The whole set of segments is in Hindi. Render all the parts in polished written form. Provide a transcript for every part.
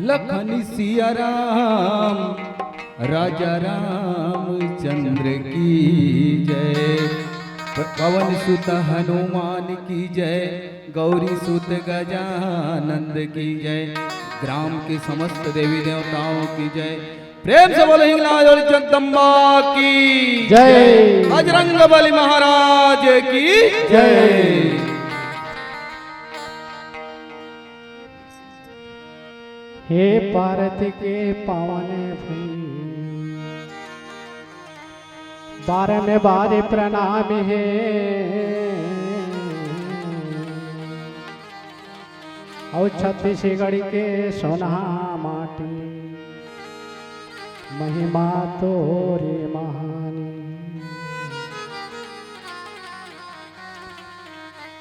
लखन सिया राम राजा रामचंद्र की जय। पवन सुत हनुमान की जय। गौरी सुत गजानंद की जय। ग्राम के समस्त देवी देवताओं की जय। प्रेम से बोले हिंगलाज और जगदम्बा की जय। बजरंग बली महाराज की जय। हे पार्वती के पावन भई बारन बार प्रणाम है। और छत्तीसगढ़ के सोना माटी महिमा तोरे महानी।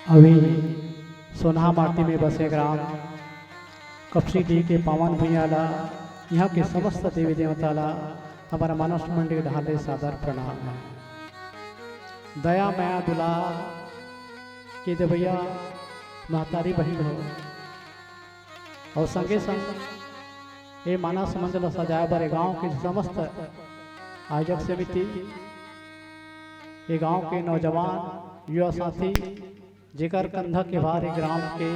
अभी सोना माटी में बसे ग्राम कपसी डी के पावन भैयाला यहाँ के समस्त देवी देवताला हमारा मानस मंदिर ढाले सादर प्रणाम है। दया माया दुला के दे भैया महतारी बहन हो और संगे संग ये मानस मंदिर सजाए बड़े गांव के समस्त आयोजक समिति, ये गांव के नौजवान युवा साथी जेकर कंधा के भार ग्राम के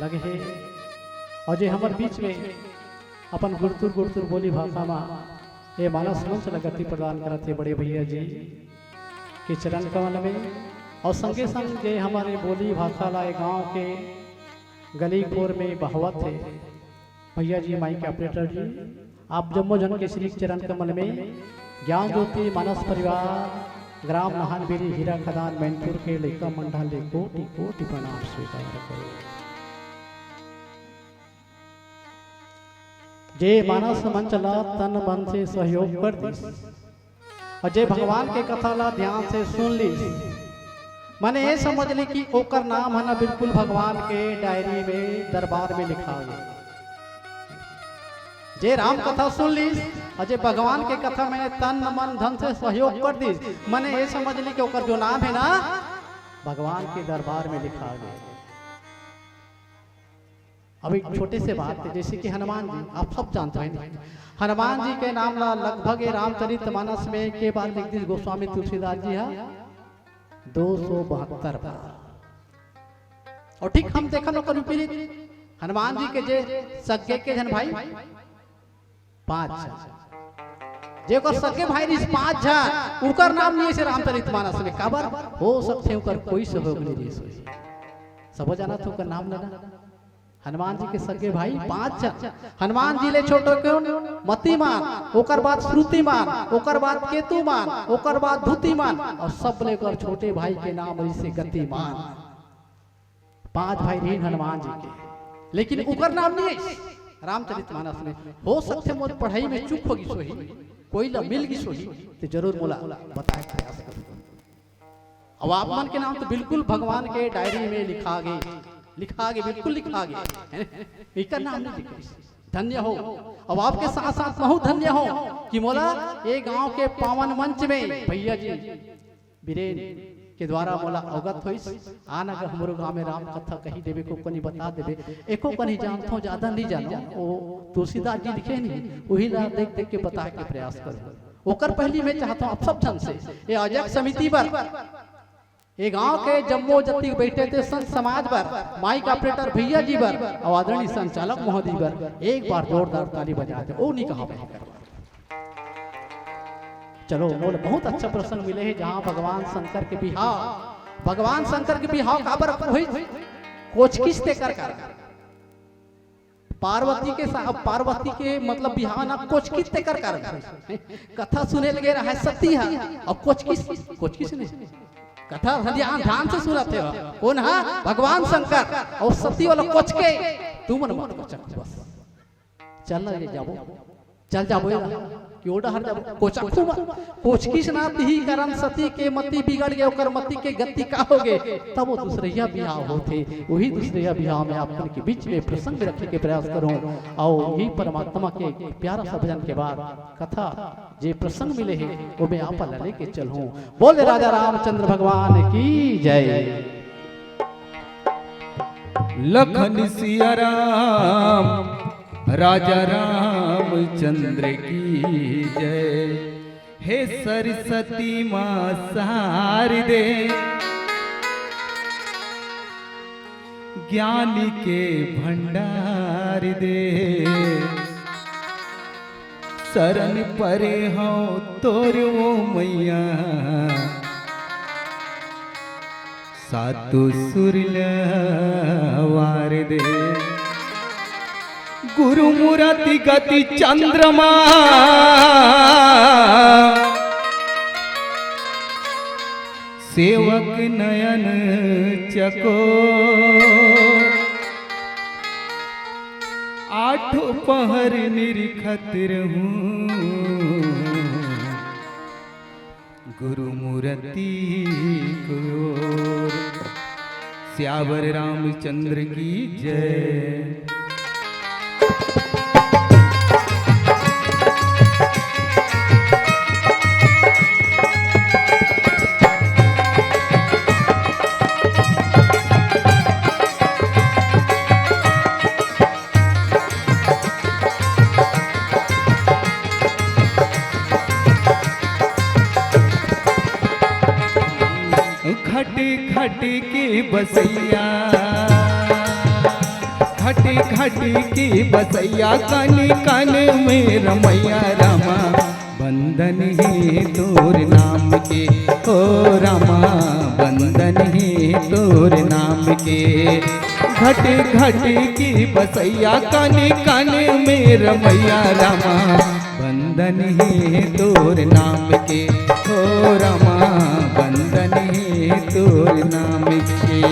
लगे है और जे हमारे बीच में अपन गुरतुर गुरतुर बोली भाषा में ये मानस मंच लगती प्रदान करते बड़े भैया जी के चरण कमल में। और संगे संग जे हमारे बोली भाषा लाए गांव के गलीपुर में बहवत थे भैया जी माई के ऑपरेटर जी, आप जम्मो जन के श्री चरण कमल में ज्ञान ज्योति मानस परिवार ग्राम नहानबेरी हीरा खदान मैनपुर के लेका मंडल कोटि कोटि प्रणाम स्वीकार करो। जे मानस मंचला तन मन से सहयोग कर दी और जे भगवान के कथा ला ध्यान से सुन ली, मैंने ये समझ ली कि ओकर नाम है ना बिल्कुल भगवान के डायरी में दरबार में लिखा गया। जे राम कथा सुन ली और जे भगवान के कथा मैंने तन मन धन से सहयोग कर दी, मैंने ये समझ ली कि ओकर जो नाम है ना भगवान के दरबार में लिखा गया। अब एक छोटे से बात है, जैसे कि हनुमान जी आप सब जानते हैं, हनुमान जी के नाम ला लगभग रामचरितमानस में के बार लिख दी गोस्वामी तुलसीदास जी है 272 बार। और ठीक हम देखा नो करू पीड़ित हनुमान जी के जे सगे के जन भाई 5 जे कर सगे भाई रिस 5 जन उकर नाम नहीं से रामचरितमानस में काबर हो सकते उकर कोई सहयोग नहीं रे सब जाना तो उकर नाम लेना। हनुमान जी के सगे भाई 5 जन। हनुमान जी ले छोटो क्यों मतिमान, ओकर बाद श्रुतिमान, ओकर बाद केतुमान, ओकर बाद धुतिमान और सब लेकर छोटे भाई के नाम से गतिमान। 5 भाई रहे हनुमान जी के, लेकिन ओकर नाम नहीं है रामचरितमानस में। हो सकते मोर पढ़ाई में चूक होगी सोही, कोई ला मिल गई सोही तो जरूर मोला बताए प्रयास करूं। अब आप मन के नाम तो बिल्कुल भगवान के डायरी में लिखा गए बिल्कुल लिखा गया, इनका नाम नहीं लिखा। धन्य हो अब आपके साथ साथ बहुत धन्य हो कि मोला ये गांव के पावन मंच में भैया जी बीरेन के द्वारा मोला अवगत होइस। आन अगर हमरो गांव में राम कथा कही देवे को कनी बता देवे, एको कनी जानथो ज्यादा नहीं जानो, ओ तुलसीदास जी लिखे नहीं वही ला देख देख के बताए के प्रयास करो। ओकर पहली मैं चाहता हूं आप सब जन से ये आयोजक समिति पर, ये गांव के जम्मो जति बैठे थे संत समाज पर, माइक ऑपरेटर भैया जी पर और आदरणीय संचालक महोदय पर एक बार जोरदार ताली बजाते ओ नहीं कहा। चलो मोल बहुत अच्छा प्रसंग मिले है जहां भगवान शंकर के बिहाव काबर हुई कोचकिस्ते कर पार्वती के मतलब बिहाव ना कोचकिस्ते कर कथा सुने लगे रहा सती है अब कोचकिस नहीं कथा ध्यान से सुनते हो कौन है भगवान शंकर और सती वाला कोच के तुम मत कोचक बस चल जाबो कि ओडा हर जाबो कोच की सनाती ही कारण सती के मति बिगड़ गए ओकर मति के गति का हो गए तब वो दूसरे बिहाव होते वही दूसरे बिहाव में आप के बीच में प्रसंग रखने के प्रयास करूं और यही परमात्मा के प्यारा सा भजन के बाद कथा जे प्रसंग मिले हैं वो मैं आप लेके चलूं। बोले राजा रामचंद्र भगवान की जय। लखन सिया राम राजा रामचंद्र की जय। हे सरस्वती माँ शारदे ज्ञान के भंडार दे, शरण परे हो तोर वो मैया सातु सुरल वार दे। गुरु मूर्ति गति चंद्रमा सेवक नयन चकोर, आठों पहर निरखत रहूं गुरु मूर्ति को। सियावर रामचंद्र की जय। खट की बसैया, खट की बसैया, कन कन में रमैया रामा बंदन ही तोर नाम के। ओ रामा बंदन ही तोर नाम के। घट की बसैया, कन कन में रमैया रामा बंदन ही तोर नाम के। ओ रामा बंदन ही तोर नाम के।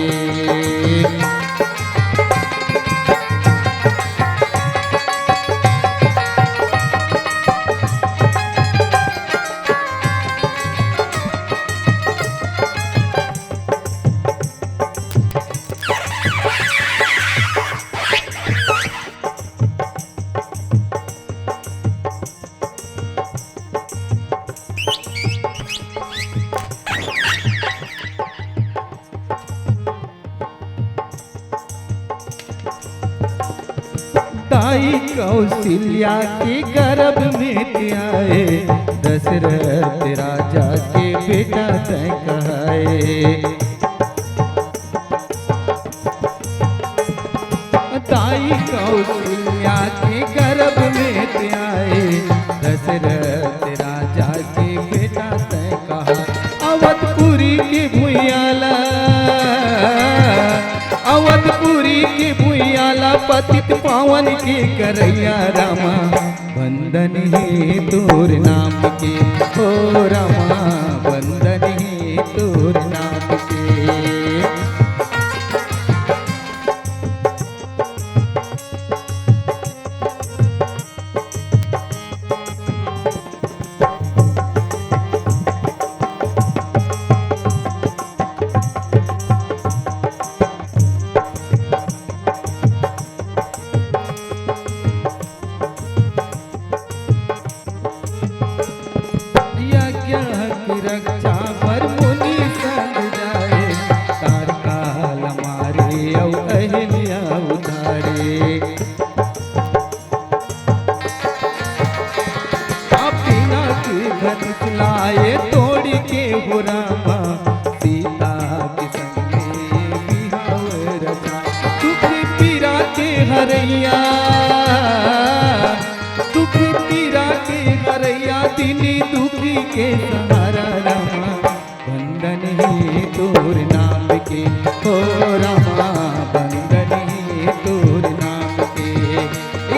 दाई कौशल्या के गर्भ में आए, दशरथ राजा के बेटा तय कहाए। दाई कौशल्या के गर्भ में आए, दशरथ राजा के बेटा तय कहा। अवधपुरी के भुयाला, अवधपुरी के भुयाला, पतित पावन के करैया रामा बंदन ही तोर नाम के। ओ रामा बंदन ही तोर नाम के। रक्षा पर मुनि संग जाए, तार काल मारे औ अहिल्या उतारे। अपना की धनुष लाए तोड़ के हो रामा, सीता के संगे बिहाव रचा। दुख पीरा के हरैया, दुख पीरा के हरैया, दिनी दुखी के सहारा रामा बंदन ही तोर नाम के। ओ रामा बंदन ही तोर नाम के।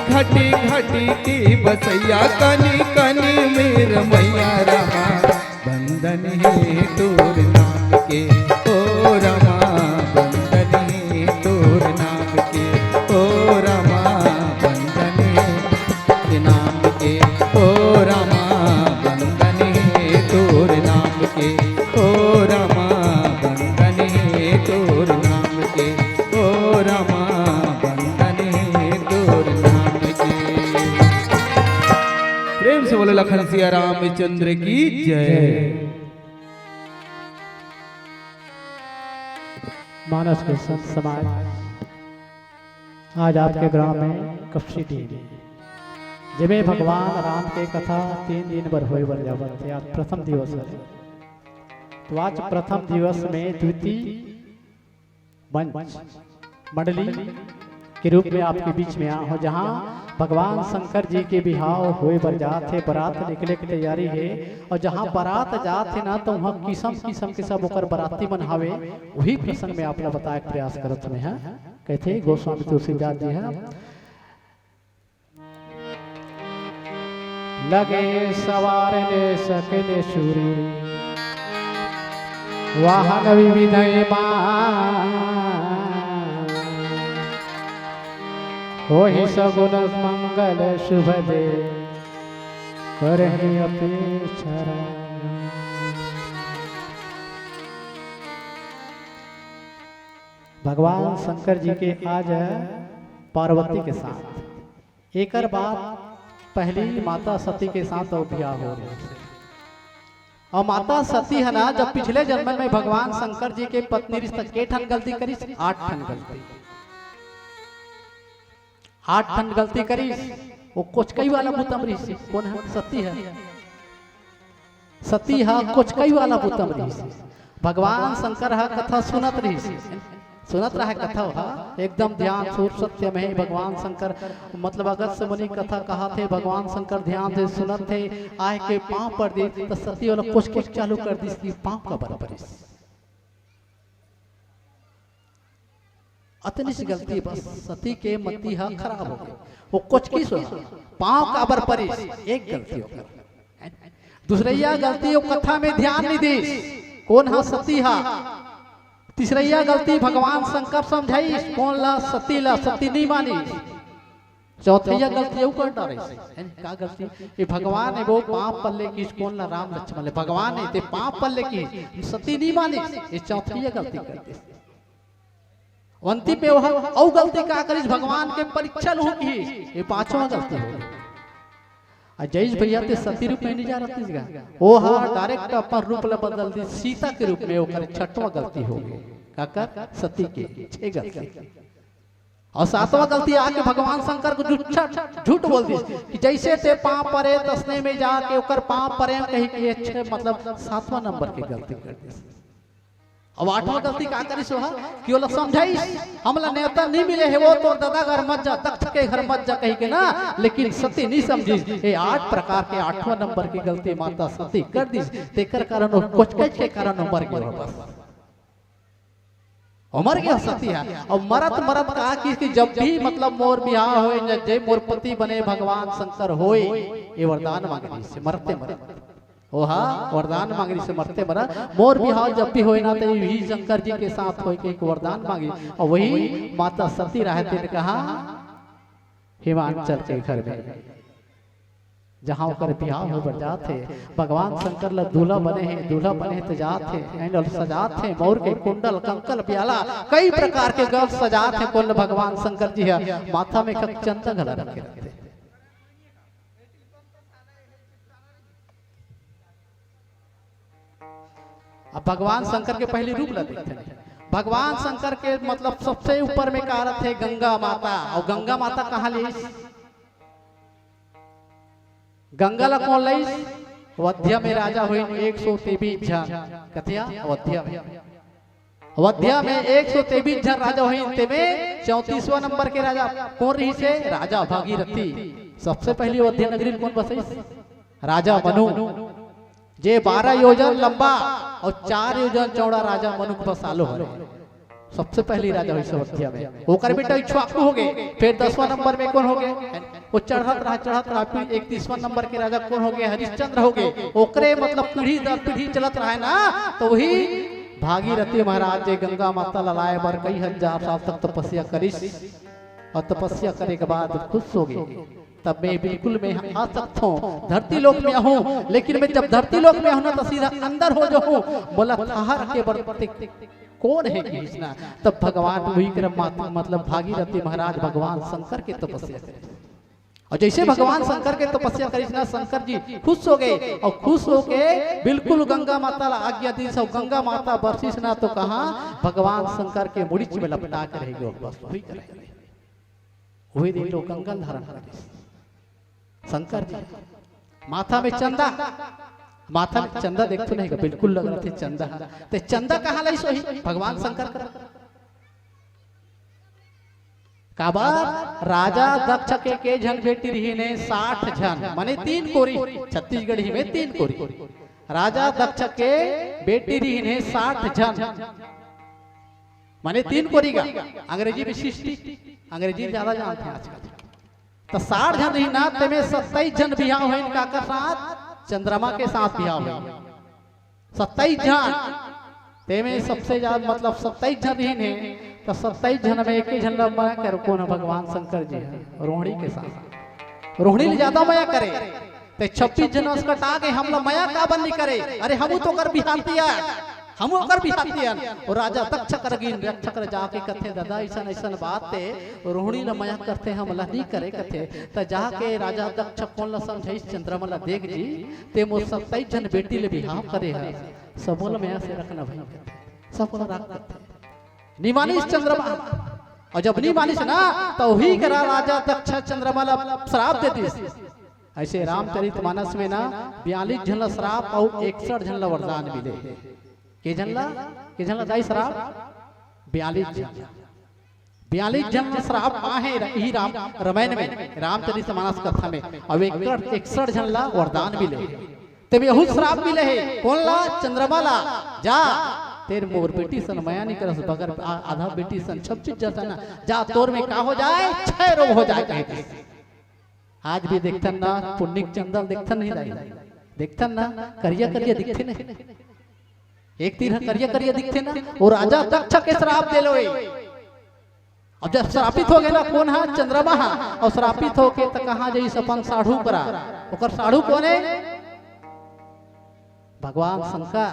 घट की बसैया, कनी कनी में रमैया रामा बंदन ही तोर नाम के। ओ रामा बंदन ही तोर नाम के। ओ रामा बंदन ही नाम के। ओ रामा बंदन ही तोर नाम के। ओ रामा बंदन ही तोर नाम के। ओ रामा बंदन ही तोर नाम के। प्रेम से बोले लखन सिया रामचंद्र की जय। मानस के संत समाज आज आपके ग्राम में कपसी डी जिमें भगवान राम के कथा 3 दिन भर होए बर जावत थे। आज प्रथम दिवस है, तो आज प्रथम दिवस में द्वितीय मंच मंडली के रूप में आपके बीच में आया हो, जहाँ भगवान शंकर जी के बिहाव हुए बर जात है, बारात निकले की तैयारी है। और जहाँ बारात जात है ना, तो वहाँ किस्म किस्म के सब ओकर बाराती मन हवे। वही प्रसंग में आपने बताए प्रयास करत में है। कहते गोस्वामी तुलसीदास जी है, लगे सवारने सकले सूरी वाहन विविधय हो ही सगुन मंगल शुभ दे करहि अपेक्षा। भगवान शंकर जी के आज पार्वती के साथ एक बात पहली माता सती के साथ और ब्याह हो रही है। और माता सती है ना, जब पिछले जन्म में भगवान शंकर जी के पत्नी रिश्ता के ठन गलती करी, 8 ठन गलती, 8 ठन गलती करी। वो कोचकई वाला भूतम ऋषि कौन है? सती है। सती है कोचकई वाला भूतम ऋषि। भगवान शंकर है कथा सुनत ऋषि, सुनत रहा कथा हा एकदम ध्यान सूर सत्य में भगवान शंकर मतलब अगस्त मुनि कथा कहा थे। भगवान शंकर ध्यान से सुनत थे, आए के पांव पर दे तो सती वाला कुछ चालू कर दी, इसकी पांव का बराबर अतनी सी गलती, बस सती के मती हा खराब हो गई। वो कुछ की पांव का बराबर एक गलती होकर दूसरिया गलती वो कथा में ध्यान नहीं दी। कौन हा? सती हा। तीसरिया गलती भगवान शंकर समझाई, कौन ला? सती ला, सती नहीं मानी। चौथैया गलती वो कर डाले का गलती ये भगवान है वो पांव पल्ले की, कौन ला? राम लक्ष्मण ले भगवान है ते पांव पल्ले की, सती नहीं मानी। ये चौथैया गलती करते वंती पे वह औ गलती का करिस भगवान के परीक्षा लू की। ये पांचवा गलती हो जयेश भैया ते सती रूप में नहीं जा रहा थी, वो हाँ डायरेक्ट अपन रूप ला बदल दी, सीता के रूप में वो करे। 6वां गलती हो गई काकर सती के 6 गलती। और 7वां गलती आके भगवान शंकर को झूठ बोल दी कि जैसे ते पांव परे तसने में जाके ओकर पांव परे कही कि अच्छे मतलब 7वां नंबर की गलती कर दी। अब 8वां गलती का करी सो कि वो समझाई हमला नेता नहीं मिले है, वो तो दादा घर मत जा, दक्ष के घर मत जा कही के ना। लेकिन सती नहीं समझी। ये 8 प्रकार के 8वां नंबर की गलती माता सती कर दी। तेकर कारण कुछ के कारण मर गया, बस मर गया सती है। और मरत मरत कहा कि जब भी मतलब मोर बिहार होए, जय मोर पति बने भगवान शंकर होए, ये वरदान मांगनी से मरते मरते ओहा वरदान मांगनी से मरते मरा। मोर बिहार जब भी होए ना तो यही शंकर जी के साथ होए के एक वरदान मांगी। और वही माता सती रहते ने कहा हिमाचल के घर में जहाँ होकर बिहार हो बरजात है। भगवान शंकर ला दूल्हा बने हैं, दूल्हा बने तो जात है एंड सजात है, मोर के कुंडल कंकल प्याला कई प्रकार के गल सजात है। कुल भगवान शंकर जी है माथा में चंदा गला रखे रहते। अब भगवान शंकर के पहले रूप ला देखते हैं। भगवान शंकर के मतलब सबसे ऊपर में कारत है गंगा माता। और गंगा माता कहाँ ली? गंगा ला कौन ली? अवध्या में राजा हुई 123 जन कथिया अवध्या में। अवध्या में 123 जन राजा हुई। में 34वां नंबर के राजा कौन रही से? राजा भागीरथी। सबसे पहली अवध्या नगरी कौन बसे? राजा मनु। जे 12 योजन लंबा और 4 योजन चौड़ा राजा मनु बसालो है। सबसे पहली राजा हुई अवध्या में। होकर बेटा इक्ष्वाकु हो गए। फिर 10वां नंबर में कौन हो गए? वो चढ़त रहा। फिर 31वां नंबर के राजा कौन हो गए? हरिश्चंद्र हो गए। ओकरे मतलब पीढ़ी दर पीढ़ी चलत रहा है ना। तो वही भागीरथी महाराज जे गंगा माता ललाए बर कई हजार साल तक तपस्या करिस। और तपस्या करे के बाद खुश हो गए। तब मैं बिल्कुल मैं आ सकता हूँ धरती लोक में हूँ, लेकिन मैं जब धरती लोक में हूँ ना तो सीधा अंदर हो जाऊँ। बोला थाहर के बरते कौन है कृष्णा? तब भगवान वही क्रम मतलब भागीरथी महाराज भगवान शंकर के तपस्या करे। और जैसे भगवान शंकर के तपस्या करी ना, शंकर जी खुश हो गए। और खुश होके बिल्कुल गंगा माता आज्ञा दी। सब गंगा माता बरसिस ना तो कहा भगवान शंकर के मुड़िच में लपटा के रहेगी। बस वही करेगी। वही दिन लोग कंगन धारण करे शंकर जी माथा में चंदा, माथा में चंदा देखते नहीं बिल्कुल लग रहा थे चंदा, ते चंदा कहाँ लाई सोही भगवान शंकर कर काबा राजा दक्ष के झन बेटी रही ने 60 झन माने 3 कोरी, छत्तीसगढ़ ही में 3 कोरी। राजा दक्ष के बेटी रही ने 60 झन माने 3 कोरी का अंग्रेजी में 60, अंग्रेजी ज्यादा जानते हैं आजकल। तो 60 झन रही ना ते में 27 झन बियाह हुए इनका का साथ चंद्रमा के साथ बियाह हुए 27 झन, ते में सबसे ज्यादा मतलब 27 झन रही ने, तो 27 झन में एक ही झन माया कर कौन भगवान शंकर जी है रोहिणी के साथ, रोहिणी ने ज्यादा माया करे ते 26 झन उसका टाके हम लोग माया का बंद नहीं करे, अरे हम तो कर बिहारतिया हम कर बिहारतिया और राजा दक्ष कर गिन रक्ष कर जाके कथे दादा ऐसा ऐसा बात ते रोहिणी ला माया करते हम ला नहीं करे कथे त जाके राजा दक्ष कौन ला समझे चंद्रमा ला देख जी ते मो 27 झन बेटी ले बिहाव करे है सबोल माया से रखना भाई सबोल रख करते नहीं मानिस चंद्रमा, और जब नहीं मानिस ना तो वही करा राजा दक्ष चंद्रमा ला श्राप देती। ऐसे रामचरितमानस में ना 42 झन ला श्राप और 61 झन ला वरदान मिले। के झन ला दाई श्राप 42 झन, 42 झन ला श्राप आहे ही राम रामायण में रामचरितमानस कथा में, और 61 झन ला वरदान मिले। तब यहू श्राप मिले है कौन ला चंद्रमा ला जा तेरे मोर बेटी सन माया नहीं करस बगर आधा बेटी सन सब चीज जाता ना जा तोर में का हो जाए 6 रोग हो जाए कहे। आज भी देखतन ना पुण्य चंदन देखतन नहीं दाई देखतन ना करिया करिया दिखते नहीं, एक तीर करिया करिया दिखते ना। और राजा दक्ष के श्राप दे लो, अब जब श्रापित हो गए ना कौन है चंद्रमा हा, और श्रापित हो के तो कहां जाई सपन साढ़ू करा ओकर साढ़ू कौन है भगवान शंकर।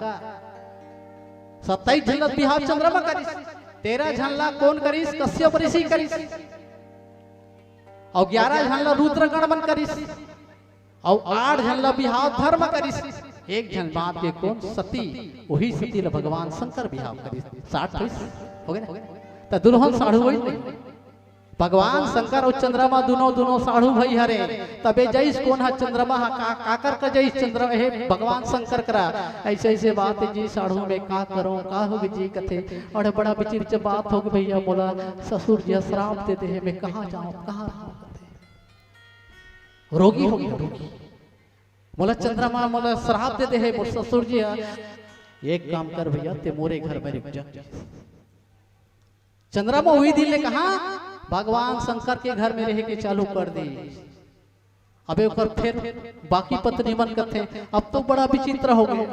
27 झन ला बिहाव चंद्रमा करिस, 13 झन ला कौन करिस कश्यप ऋषि करिस, और 11 झन ला रुद्र गणमन करिस, और 8 झन ला बिहाव धर्म करिस, 1 झन बात के कौन सती वही सती ला भगवान शंकर बिहाव करिस। 60 हो गए ना तो दुल्हन साढ़ू हुई भगवान शंकर और चंद्रमा दोनों साढ़ू भाई हरे। तबे जैस कौन है चंद्रमा काकर का जैस चंद्रमा है भगवान शंकर करा ऐसे ऐसे बात है जी साढ़ू में का करो का हो जी कथे और बड़ा विचित्र बात हो भैया बोला ससुर जी श्राप देते हैं मैं कहाँ जाऊँ कहाँ रोगी हो गया रोगी बोला चंद्रमा बोला श्राप देते हैं बोल ससुर जी एक काम कर भैया ते मोरे घर में रुक जा। चंद्रमा हुई दिल ने कहा भगवान शंकर के घर में रह के चालू कर दी। अबे ऊपर फिर बाकी पत्नी मन करते अब तो बड़ा विचित्र हो गए,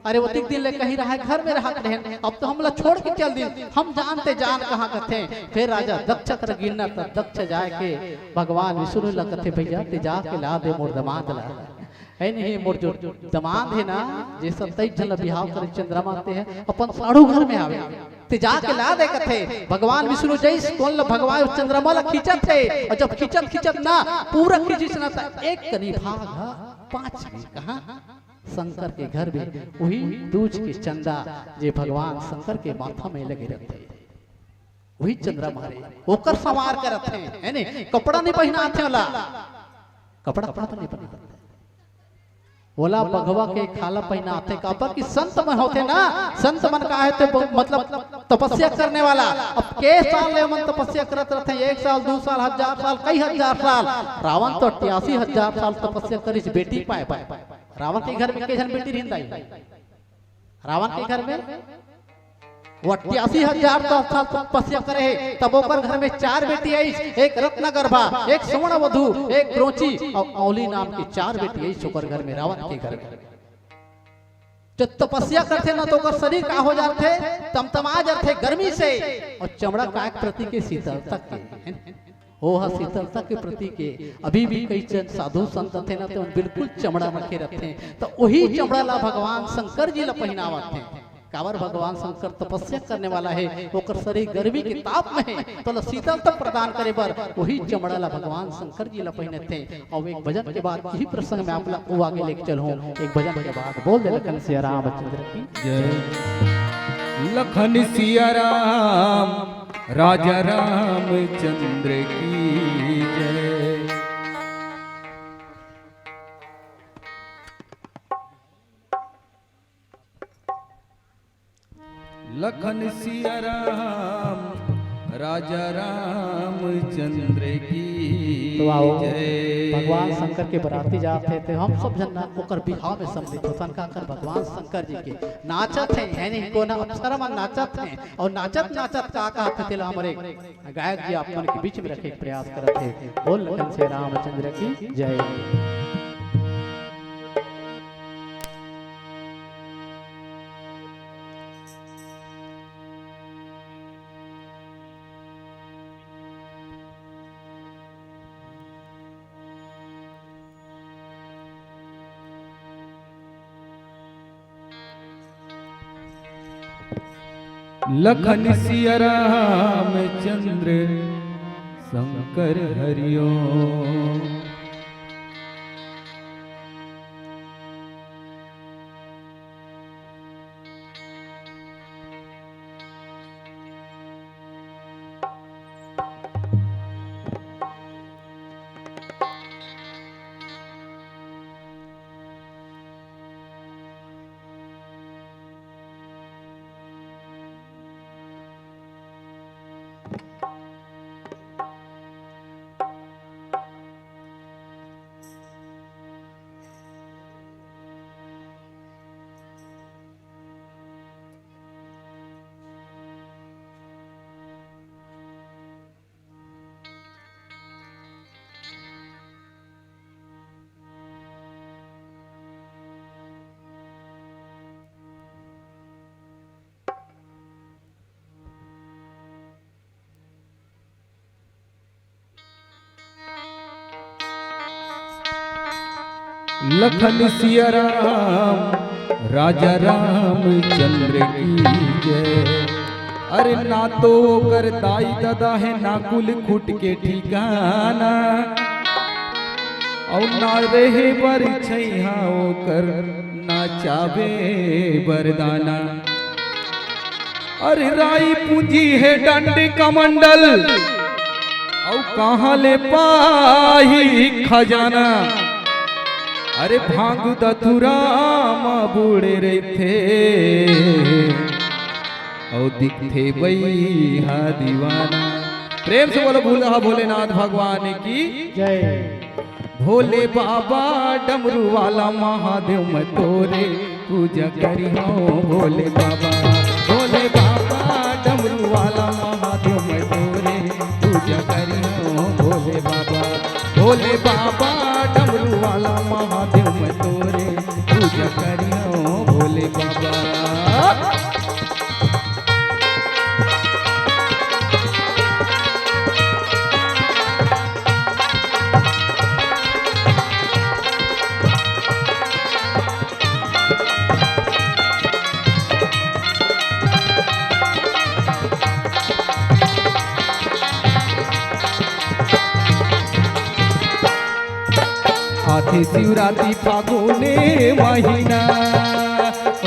अरे वो दिन ले कहीं रहा घर में रहा रहे अब तो हमला छोड़ के चल दी हम जानते जान कहाँ करते। फिर राजा दक्ष कर गिरना तब दक्ष जाए के भगवान विष्णु ला करते भैया ते जाके ला दे मोर दमाद ला है नहीं मोर जो दमाद है ना जे 27 झन बिहाव करे चंद्रमा ते है अपन साढ़ू घर में आवे ते जाके ला दे कथे भगवान विष्णु जैस कौन ला भगवान चंद्रमा ला खींचत थे और जब खींचत ना पूरा खींचिस ना एक कनी भाग 5 कहां शंकर के घर में वही दूज की चंदा जे भगवान शंकर के माथा में लगे रहते वही चंद्रमा रे ओकर संवार करत है ने कपड़ा नहीं पहनाते वाला कपड़ा तो नहीं पहनाते बोला भगवा के खाला पहनाते कापर की संत मन होते ना संत मन का है तो मतलब तपस्या करने वाला। अब के साल ले मन तपस्या करत रहते 1 साल 2 साल 1000 साल कई 1000 साल रावण तो 88,000 साल तपस्या करिस बेटी पाए रावण के घर में के जन बेटी रहंदाई रावण के घर में वो 88,000 साल तपस्या करे तब ओकर घर में 4 बेटी आई, एक रत्न गर्भा एक स्वर्ण वधु एक द्रोची और औली नाम की 4 बेटी आई ओकर घर में रावण के घर में। जब तपस्या करते ना तो ओकर शरीर का हो जाते तमतमा जाते गर्मी से और चमड़ा का प्रति के शीतलता के ओह शीतलता के प्रति के अभी भी कई साधु संत थे ना तो बिल्कुल चमड़ा रखे रहते हैं तो वही चमड़ा ला भगवान शंकर जी ला पहनावत हैं कावर भगवान शंकर तपस्या करने वाला है ओकर शरीर गर्मी के ताप में है तो शीतलता प्रदान करे बर वही चमड़ा ला भगवान शंकर जी ला पहनते हैं। और एक भजन के बाद यही प्रसंग में आप लोग आगे लेके चलो एक भजन के बाद बोल दे लखन सिया रामचंद्र की जय लखन सिया राम राजा रामचंद्र की जय। लखन सिया राम राजा रामचंद्र की तो आओ जय। भगवान शंकर के बराती जाते थे हम सब जन ओकर बिहाव में सम्मिलित होतन का कर भगवान शंकर जी के नाचत हैं यानी को ना अप्सरा में नाचत हैं और नाचत नाचत का कहते थे हमारे गायक जी अपन के बीच में रखे के प्रयास करते थे। बोल लखन से रामचंद्र की जय। लखन सिया रामचंद्र शंकर हरिओ। लखन सिया राम राजा रामचंद्र की जय। अरे ना तो कर दाई दादा है ना कुल खुट के ठिकाना और ना रहे बर छैहा कर ना चावे बरदाना। अरे राई पूंजी है डंड कमंडल और कहाँ ले पाही खजाना। अरे भांग दथुराम बूढ़े रे थे और दिखते बई हा दीवाना। प्रेम से बोलो भूला भोलेनाथ भगवान की जय। भोले बाबा डमरू वाला महादेव मैं तोरे पूजा करी हूँ। भोले बाबा डमरू वाला महादेव मैं तोरे पूजा करी हूँ। भोले बाबा डमरू वाला महादेव मैं तोरे पूजा करी हूँ। भोले बाबा आधी शिवरात्रि फागुने महीना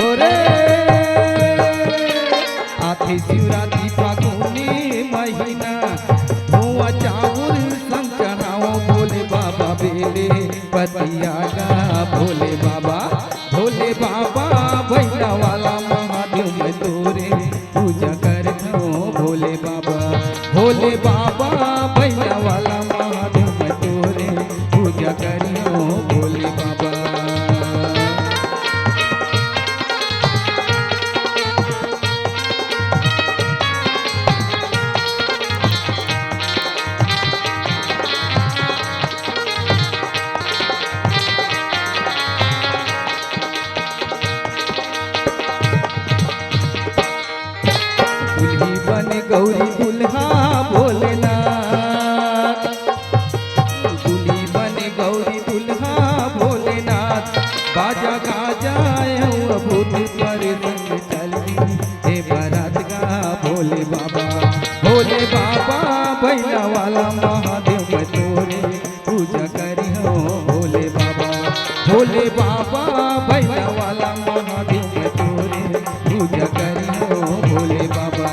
ओरे। आधी शिवरात्रि फागुने महीना हुआ चाउर संग चढ़ाओ। भोले बाबा बेले पतिया गा। भोले बाबा भैया वाला महादेव मैं तोरे पूजा करता हूँ। भोले बाबा भैया वाला महादेव मैं तोरे पूजा करी हूँ। भोले बाबा दुल्ही बन गौरी दुल्हा भोलेनाथ। दुल्ही बन गौरी दुल्हा भोलेनाथ। बाजा गाजा भूत पर संग चली हे बारात गा। भोले बाबा भैया वाला महादेव मैं तोरे पूजा करी हूँ। भोले बाबा भैया वाला महादेव मैं तोरे पूजा करी हूँ। भोले बाबा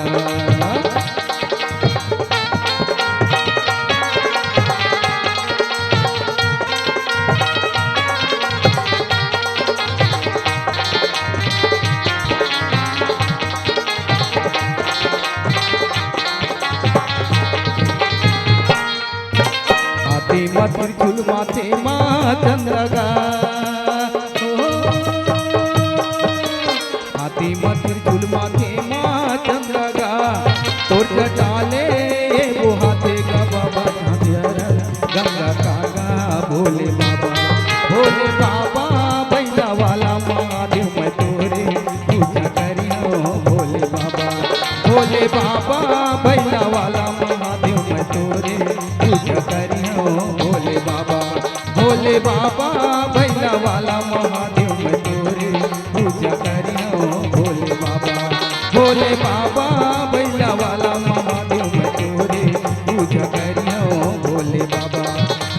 त्रिशूल माथे माँ चंद्रगा हाथी माँ त्रिशूल माथे माँ चंद्रगा तोर जटाले वो हाथे का बाबा गंगा कागा भोले बाबा बैला वाला महादेव मैं तोरे पूजा करियो भोले बाबा बैला वाला महादेव मैं तोरे पूजा करियो भोले बाबा बैला वाला महादेव मैं तोरे पूजा करियो भोले बाबा बैला वाला महादेव मैं तोरे पूजा करियो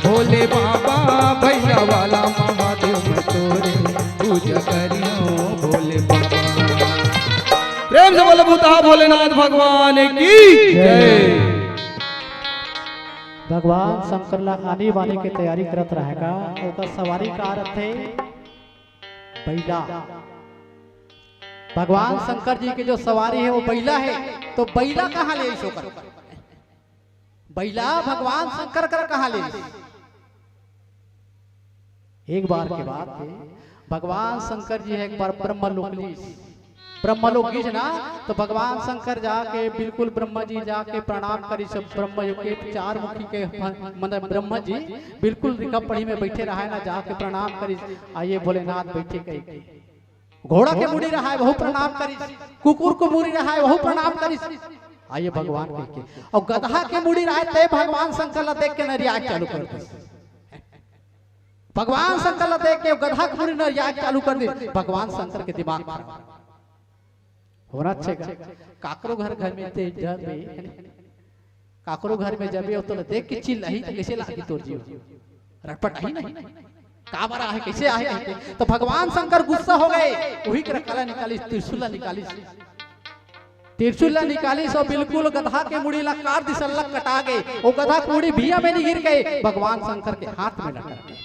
भोले बाबा बैला वाला महादेव मैं तोरे पूजा करियो भोले बाबा। प्रेम से बोलो भूता भोलेनाथ भगवान की जय। भगवान शंकर ला आने वाने की तैयारी करत रहेगा। ओकर सवारी का रथ है बैला। भगवान शंकर जी की जो सवारी है वो बैला है। तो बैला कहाँ ले इसो कर? बैला भगवान शंकर कर कहाँ ले? एक बार के बाद भगवान शंकर जी है एक बार ब्रह्मलोक गीज ना। तो भगवान शंकर जाके बिल्कुल ब्रह्मा जी जाके प्रणाम करी। सब ब्रह्म के चार मुखी के मतलब ब्रह्मा जी बिल्कुल रिका पढ़ी में बैठे रहा है ना, जाके प्रणाम करी। आइए भोलेनाथ बैठे कही घोड़ा के मुड़ी रहा है वह प्रणाम करी, कुकुर को मुड़ी रहा है वह प्रणाम करी। आइए भगवान कह के और गधा के मुड़ी रहा है ते भगवान शंकर ला देख के नरियाग चालू कर दे। भगवान शंकर ला देख के गधा के मुड़ी नरियाग चालू कर दे। भगवान शंकर के दिमाग होना चाहिए। काकरो घर में ते जब काकरो घर में जब तो देख के चिल्ला ही कैसे लागी तोर जीव रटपट ही नहीं का बरा है कैसे आए। तो भगवान शंकर गुस्सा हो गए। वही कर कला निकाली त्रिशूल निकाली सो बिल्कुल गधा के मुड़ी ला काट दिसल्ला कटा गए। वो गधा की मुड़ी भिया में नहीं गिर गए, भगवान शंकर के हाथ में लटक गए।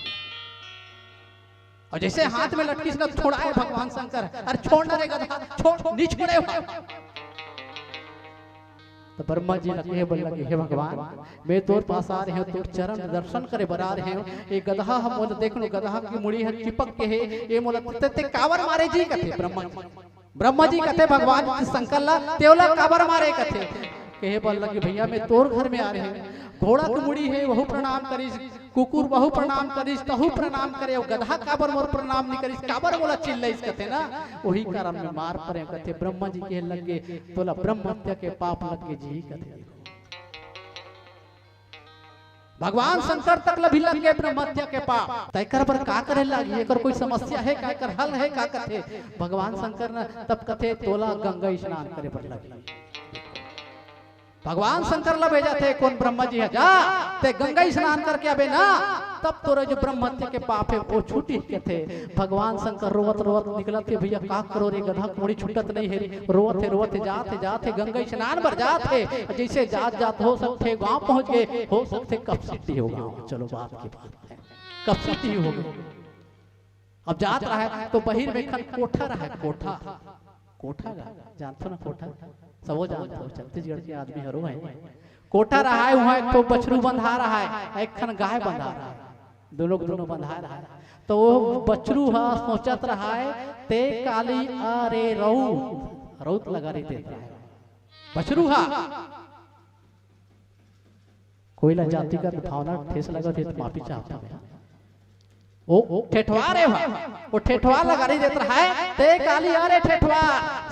और जैसे हाथ में लटकी से छोड़ा है भगवान शंकर, अरे छोड़ ना रे गधा, छोड़ नहीं छोड़े। तो ब्रह्मा जी लगे बोल लगे हे भगवान मैं तोर पास आ रहे हैं, तोर चरण दर्शन करे बरा रहे हैं। ये गधा हम बोल देख लो गधा की मुड़ी है चिपक के है। ये मोला ते कावर मारे जी कथे ब्रह्मा जी कथे भगवान शंकर ला तेवला काबर मारे कथे। कहे बोल लगे भैया मैं तोर घर में आ रहे हैं। घोड़ा की मुड़ी है वहु प्रणाम करिस, कुकुर वहु प्रणाम करिस, तहु प्रणाम करे। गधा काबर मोर प्रणाम नहीं करिस, काबर बोला चिल्लाइस कथे ना। वही कारण में मार पड़े कथे। ब्रह्मा जी के लगे तोला ब्रह्म हत्या के पाप लगे जी कथे। भगवान शंकर तक लभी लगे ब्रह्म हत्या के पाप तयकर पर का करे लगी। एकर कोई समस्या है का कर हल है का कथे। भगवान शंकर ने तब कथे तोला गंगा स्नान करे पर लगी। भगवान शंकर ला भेजा थे कौन ब्रह्मा जी है जा ते गंगा स्नान करके आबे ना, तब तोरे जो ब्रह्म हत्या के पाप है वो छूटी के थे। भगवान शंकर रोवत रोवत निकलत थे भैया का करो रे गधा कोड़ी छूटत नहीं है। रोवत जाते गंगा स्नान पर जाते। जैसे जात हो सकते गांव पहुंच गए, हो सकते कब सिटी हो गांव। चलो बात की बात है कब सिटी हो गई। अब जात रहा है तो बहिर में खन कोठा रहा है। कोठा जानते हो ना कोठा सबो जानते हो, छत्तीसगढ़ के आदमी हरो है। कोठा रहा है वहाँ एक तो बछरू बंधा रहा है, एक खन गाय बंधा रहा है, दोनों बंधा रहा है। तो वो बछरू हा सोचत रहा है ते काली अरे रौत लगा रही देता है बछरू हा। कोयला जाति का भावना ठेस लगा थे तो माफी चाहता है। वो ठेठवा रे वो ठेठवा लगा रही देता है ते काली अरे ठेठवा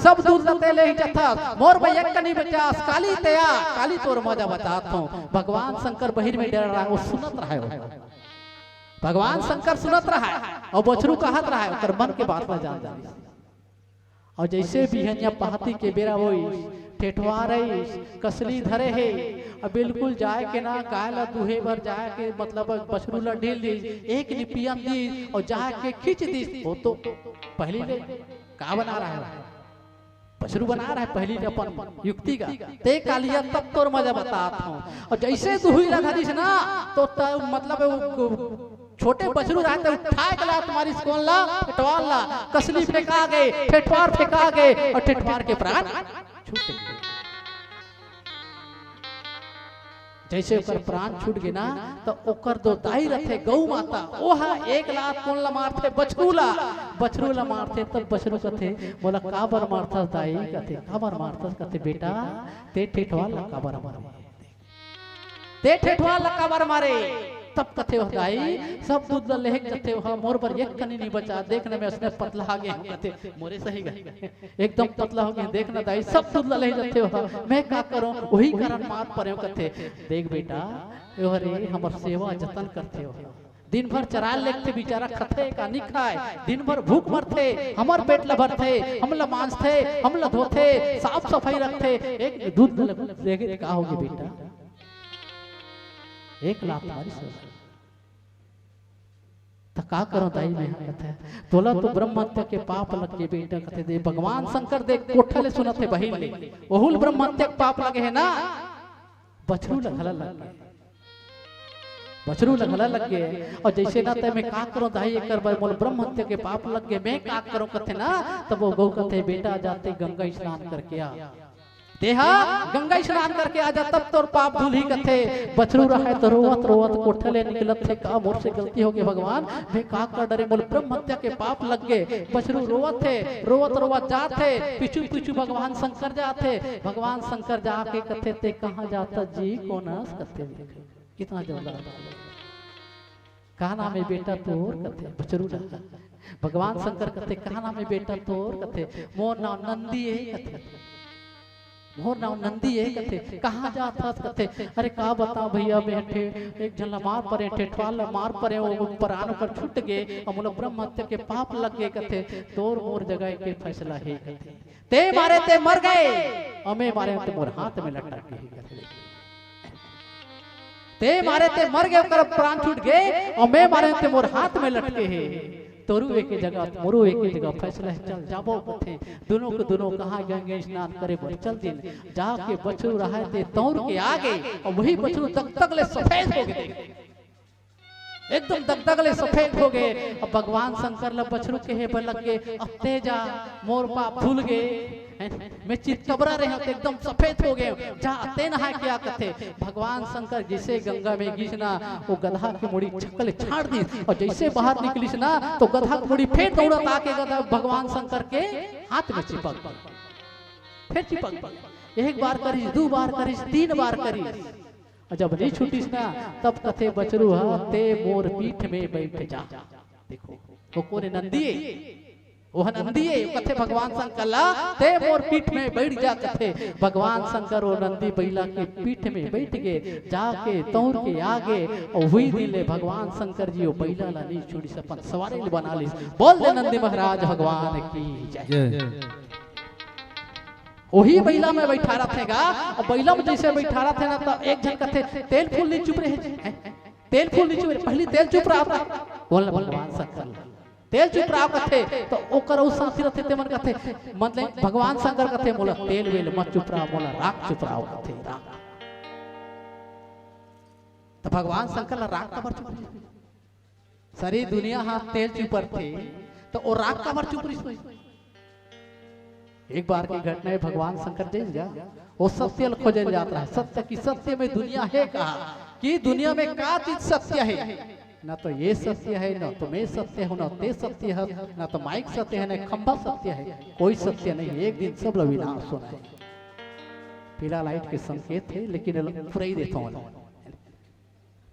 सब दूध लते ले जथा मोर भैया कनी बचास काली तया काली तोर मजा बतात हूं। भगवान शंकर बहिर में डर रहा है, वो सुनत रहा है। भगवान शंकर सुनत रहा है और बछरू कहत रहा है ओकर मन के बात में जान जानी। और जैसे बिहनिया पहाती के बेरा वही ठेठवा रही कसली धरे है। अब बिल्कुल जाए के ना गाय ला दुहे भर जाए के मतलब बछरू ला ढील दी एक निपियन दी और जाए के खींच दी। वो तो पहली ले का बना रहा है बछरू बना रहा है पहली अपन युक्ति का ते कालिया तब तोर मजा बताता हूँ। और जैसे दुही लगा दी ना तो मतलब छोटे बछरू रहते उठा के ला तुम्हारी स्कूल ला ठेठवार ला कसली फेंका गए ठेठवार फेंका गए और ठेठवार के प्राण छूट गए। जैसे ओकर प्राण छूट गए ना तो ओकर दो दाई रथे गौ माता ओहा एक लात कौन ला मारथे बछरू ला मारथे तब बछरू कथे बोला काबर मारथा दाई कथे काबर मारथा कथे बेटा ते ठेठवा ला काबर मारे ते ठेठवा ला काबर मारे तब कथे वह दाई सब दूध ले कथे वह मोर पर एक कनी नहीं बचा देखने में उसने पतला आ गए कथे मोरे सही गए एकदम पतला हो गए देखना दाई सब दूध ले जाते वह मैं का करूं वही कारण मार परे कथे देख बेटा रे हमर सेवा जतन करते हो दिन भर चरा लेते बेचारा खथे का नहीं खाए दिन भर भूख मरथे हमर पेट ला भरथे हमला मांसथे हमला धोथे साफ सफाई रखथे एक दूध देखे का होगे बेटा एक लाख तुम्हारी सेवा तो का करो दाई में कहते तोला तो ब्रह्म हत्या के पाप लग के बेटा कहते दे भगवान शंकर देख कोठले सुनते बहिन ले ओहुल ब्रह्म हत्या के पाप लगे है ना बछरू लगला लग गए बछरू लगला लग गए और जैसे ना ते मैं का करो दाई एक बोल ब्रह्म हत्या के पाप लग गए मैं का करो कहते ना तब वो गौ कहते बेटा जाते गंगा स्नान करके आ देहा गंगा स्नान करके आ जा तब तोर पाप धुल ही कथे बछरू रहे तो रोवत रोवत कोठले निकलत थे का मोर से गलती हो गई भगवान वे का कर डरे बोल ब्रह्म हत्या के पाप लग गए बछरू रोवत थे रोवत जाते पीछू पीछू भगवान शंकर जाते भगवान शंकर जाके कथे ते कहां जाता जी कोनस कथे कितना जोरदार कहा नाम है बेटा तोर कथे बछरू भगवान शंकर कथे कहा नाम है बेटा तोर कथे मोर नाम नंदी है कथे मोर नाम नंदी है कथे कहाँ जाता कथे अरे का बताओ भैया बैठे एक जन मार परे ठेठवाल मार परे वो प्राण पर छूट गए और मोला ब्रह्म हत्या के पाप लग गए कथे तोर मोर जगह के फैसला है कथे ते मारे ते मर गए हमें मारे ते मोर हाथ में लटक गए कथे ते मारे ते मर गए कर प्राण छूट गए और मैं मारे ते मोर हाथ में लटके है तोरू एक जगह मोरू एक जगह फैसला चल जाबो कथे दोनों को दोनों कहां गंगे स्नान करे पर चल दिन जाके बछरू रहे थे तौर के आगे और वही बछरू तक ले सफेद हो गए एकदम दगदगले सफेद हो गए अब भगवान शंकर ला बछरू के हे लग गए अब तेजा मोर पाप भूल गए मैं चितकबरा रहे तो एकदम सफेद हो गए जा ते नहा क्या कथे भगवान शंकर जैसे गंगा में गिसना वो गधा की मुड़ी छकल छाड़ दी और जैसे बाहर निकलिस ना तो गधा की मुड़ी फिर दौड़त आके गधा भगवान शंकर के हाथ में चिपक फिर चिपक एक बार करिस दो बार करिस तीन बार करिस जब नहीं छूटिस ना तब कथे बछरू ते मोर पीठ में बैठ जा देखो वो कोने नंदी वह नंदी है कथे भगवान शंकर ला ते मोर पीठ में बैठ जा कथे भगवान शंकर वो नंदी बैला के पीठ में बैठ गए जाके तौर के आगे और हुई दिले भगवान शंकर जी वो बैला ला नहीं छोड़ी अपन सवारी बना ली बोल दे नंदी महाराज भगवान की जय वही बैला में बैठा रखेगा और बैला में जैसे बैठा रहे थे ना तो एक जन कथे तेल फूल नहीं चुप रहे तेल फूल नहीं चुप रहे पहली तेल चुप रहा था बोल भगवान शंकर तेल चुप रहा कथे तो ओकर उस साथी रहते ते मन कथे मतलब भगवान शंकर कथे बोला तेल वेल मत चुप रहा बोला राख चुप रहा कथे राख तो भगवान शंकर ला राख कबर चुप सारी दुनिया हाथ तेल चुप थे तो वो राख कबर चुप रही एक बार की घटना है भगवान शंकर जी जा वो सत्य खोजे जाता है सत्य की सत्य में दुनिया है कहा कि दुनिया में क्या चीज सत्य है ना तो ये सत्य है ना तो मैं सत्य हूँ ना ते सत्य है ना तो माइक सत्य है ना खंभा सत्य है कोई सत्य नहीं एक दिन सब लोग विनाश होना है पीला लाइट के संकेत है लेकिन पूरा ही देता हूँ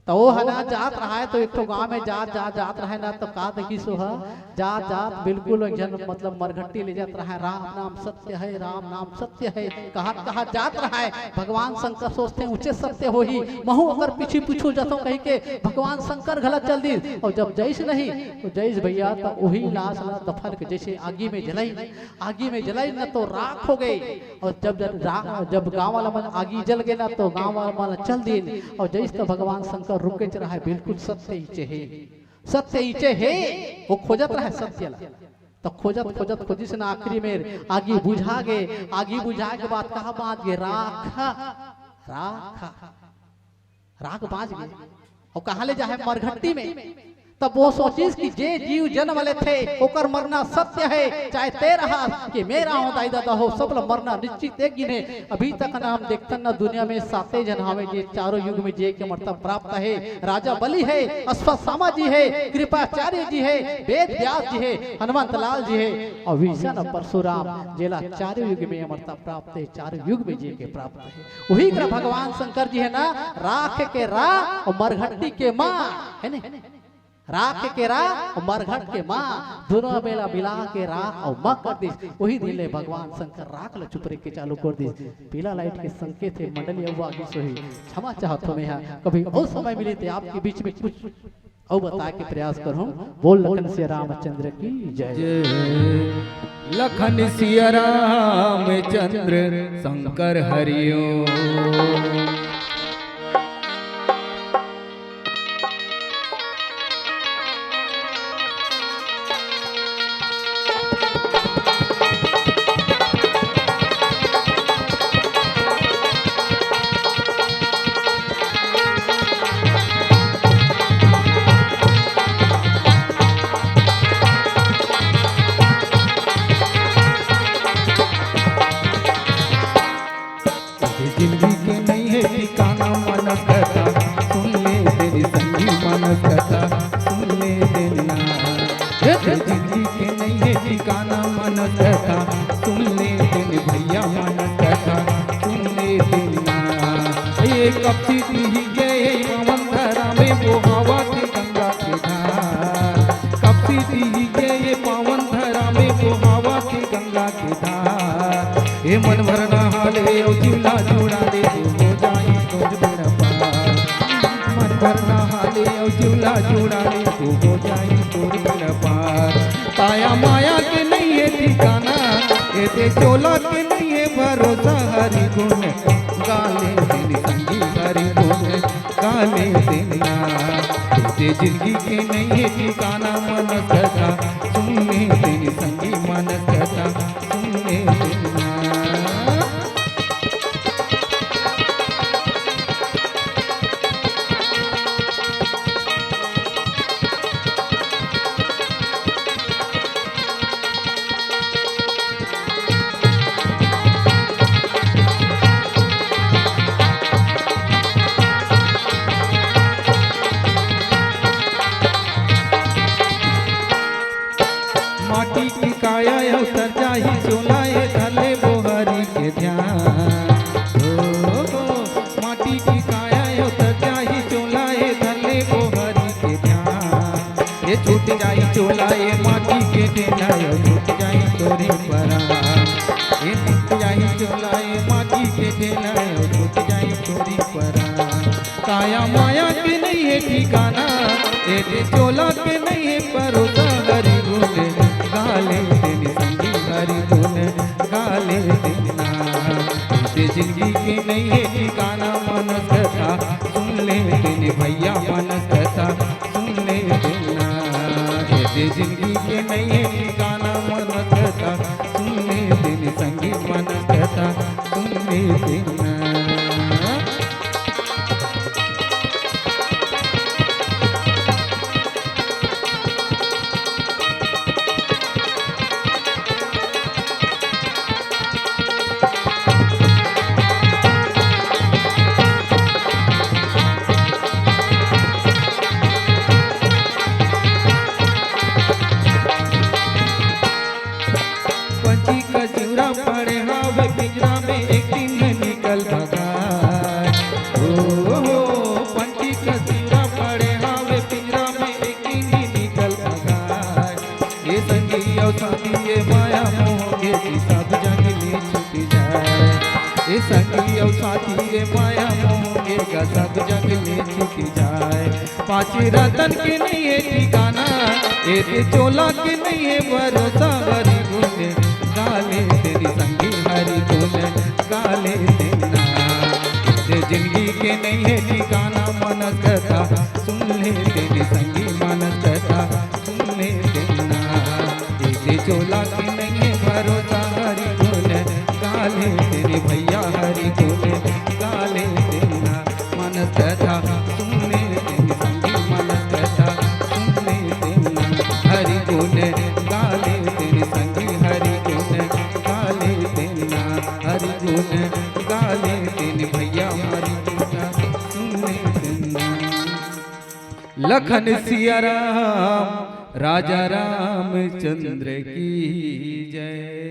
तो वो है ना जात रहा है तो एक तो गांव में जात रहा है ना तो का देखी सो है जात बिल्कुल जन मतलब मरघट्टी ले जात रहा है राम नाम सत्य है राम नाम सत्य है कहा जात रहा है भगवान शंकर सोचते हैं ऊंचे सत्य हो ही महू अगर पीछे पूछो जाता कहीं के भगवान शंकर गलत चल दी और जब जैस नहीं तो जैस भैया तो वही लाश ला दफन के जैसे आगी में जलाई ना तो राख हो गई और जब गाँव वाला मन आगी जल गए ना तो गाँव वाला मन चल दी और जैस तो भगवान शंकर रुके रहा है बिल्कुल सत्य ईचे है वो खोजत रहा है सत्य ला तो खोजिस ना आखिरी में आगी बुझा के बाद कहा बात गे राख बाज गए और कहा ले जाए मरघट्टी में तब वो सोचिस कि जे जीव जन्म ले थे ओकर मरना सत्य है, चाहे तेरा हाथ कि मेरा हो दाई दादा हो, सब लोग मरना निश्चित है कि नहीं। अभी तक ना हम देखते ना दुनिया में साते जन हमें जे चारों युग में जे के मर्तबा प्राप्त है। राजा बलि है, अश्वत्थामा जी है, कृपाचार्य जी है, वेद व्यास जी है, हनुमंत लाल जी है और विष्णु परशुराम जेला चारों युग में मर्तबा प्राप्त है, चारों युग में जे के प्राप्त है। वही का भगवान शंकर जी है ना, राख के रा और मरघट्टी के माँ है ना, राख के रा और मरघट के माँ दोनों बेला मिला के राख और माँ कर दी। वही दिले भगवान शंकर राख ल चुप के चालू कर दी। पीला लाइट के संकेत है मंडली अव्वा की सोही क्षमा चाहत में है। कभी और समय मिले तो आपके बीच में कुछ और बता के प्रयास करूं। बोल लखन सिया रामचंद्र की जय। जय लखन सिया रामचंद्र शंकर हरिओम। जिंदगी के नहीं है ठिकाना मानस कथा, सुन ले तेरी संगी मानस कथा, सुन ले देना। जिंदगी के नहीं है ठिकाना मानस कथा, सुन ले तेरे भैया मानस कथा, सुन ले देना। ये कब से ही गए पवन धरा में वो हवा के गंगा के धार, कब से ही गए पवन धरा में वो हवा के गंगा के धार। ये मन भरना हाले और जिला जुड़ा दे हो जाए तोर बेड़ा पार, मन भरना हाले और जिला जुड़ा दे हो जाए तोर बेड़ा पार। पाया माया के नहीं है ठिकाना, ये ते चोला के नहीं है भरोसा। हरि गुण गाले तेरी संगी हरि गुण गाले देना। ते जिंदगी के नहीं है ठिकाना मनस कथा, सुन ले तेरी संगी मनस कथा, सुन ले देना। माटी की काया उतर जाही चोलाए धले बोहरी के ध्यान। माटी की काया उतर जाही चोलाए धले बोहरी के ध्यान। ये छूट जाई चोलाए माटी के ढेला छूट जाई तोरी परान। ये छूट जाई चोलाए माटी के ढेला छूट जाई तोरी परान। काया माया के नहीं है ठिकाना, ये चोला के नहीं है भरोसा। हरि गुण गाले तेरी संगी हरि गुण गाले देना। ते जिंदगी के नहीं है ठिकाना मनस कथा, सुन ले तेरे भैया मनस कथा, सुन ले देना। ते जिंदगी के नहीं है ठिकाना मनस कथा, सुन ले तेरे संगी मनस कथा, सुन ले देना। पंछी का चिवरा पड़े हवे पिंजरा में एक दिन निकल भगा। ओ पंछी का चिवरा पड़े हवे पिंजरा में एक दिन निकल भगा। ये संगी और साथी ये माया मोह के सब जंगली छूट जाए। ये संगी और साथी ये माया मोह के सब जंगली छूट जाए। पांच रतन के नहीं है ठिकाना, ये चोला के नहीं है भरोसा। हरि गुण गाले तेरी संगी हरि गुण गाले देना। ते जिंदगी के नहीं है ठिकाना मनस कथा, सुन ले तेरी संगी मनस कथा, सुन ले देना। ते चोला के नहीं है भरोसा। हरि गुण गाले तेरे भैया हरि गुण गाले देना। मनस कथा सुन ले तेरी संगी मनस कथा, सुन ले गुण गाले तेन संगी हरि गुण गाले तेन ना हरि गुण गाले तेन भैया हरि गुण सुने तेन ना। लखन सिया राम राजा रामचंद्र की जय।